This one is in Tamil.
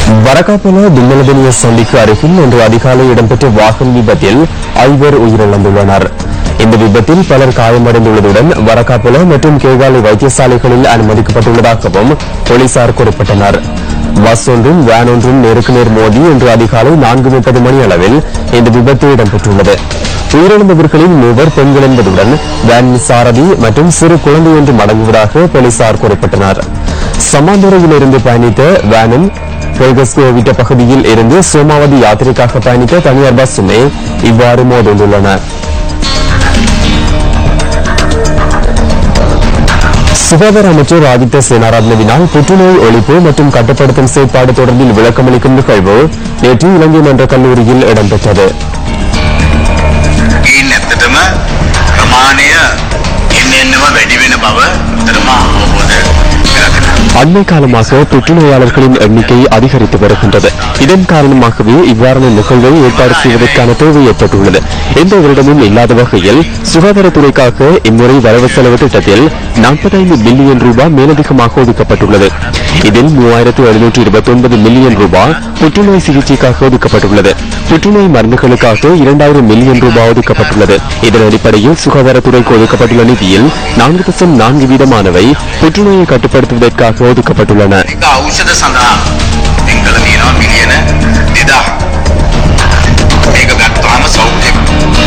வரகாபுல தும்மலபெனிய சந்திக்கு அருகில் இன்று அதிகாலை இடம்பெற்ற வாகன விபத்தில் 5 உயிரிழந்துள்ளனர். இந்த விபத்தில் பலர் காயமடைந்துள்ளதுடன் வரகாபுல மற்றும் கேகாலை வைத்தியசாலைகளில் அனுமதிக்கப்பட்டுள்ளதாகவும் போலீசார் குறிப்பிட்டனர். பஸ் ஒன்றும் வேன் ஒன்றும் நேருக்கு நேர் மோதி இன்று அதிகாலை 4:30 மணி அளவில் இந்த விபத்து இடம்பெற்றுள்ளது. உயிரிழந்தவர்களில் 3 பெண்கள் என்பதுடன் வேன் சாரதி மற்றும் சிறு குழந்தை ஒன்றும் அடங்குவதாக போலீசார் குறிப்பிட்டனர். சமாந்துறையிலிருந்து பயணித்த வேனும் பெல்கஸ்கோவிட்ட பகுதியில் இருந்து சோமாவதி யாத்திரைக்காக பயணித்த தனியார் பஸ்ஸுமே இவ்வாறு மோதியுள்ளன. சுகாதார அமைச்சர் ஆதித்ய சேனாரத்னவினால் புற்றுநோய் ஒழிப்பு மற்றும் கட்டுப்படுத்தும் செயற்பாடு தொடர்பில் விளக்கமளிக்கும் நிகழ்வு நேற்று இலங்கை மன்ற கல்லூரியில் இடம்பெற்றது. அண்மை காலமாக புற்றுநோயாளர்களின் எண்ணிக்கை அதிகரித்து வருகின்றது. இதன் காரணமாகவே இவ்வாறான நிகழ்வை ஏற்பாடு செய்வதற்கான தேவை ஏற்பட்டுள்ளது. எந்த வருடமும் இல்லாத வகையில் சுகாதாரத்துறைக்காக இம்முறை வரவு செலவு திட்டத்தில் 45 பில்லியன் ரூபாய் மேலதிகமாக ஒதுக்கப்பட்டுள்ளது. இதில் 3729 மில்லியன் ரூபாய் புற்றுநோய் சிகிச்சைக்காக ஒதுக்கப்பட்டுள்ளது. புற்றுநோய் மருந்துகளுக்காக 2000 மில்லியன் ரூபாய் ஒதுக்கப்பட்டுள்ளது. இதன் அடிப்படையில் சுகாதாரத்துறைக்கு ஒதுக்கப்பட்டுள்ள நிதியில் 4.4% புற்றுநோயை கட்டுப்படுத்துவதற்காக ஒதுக்கப்பட்டுள்ளன.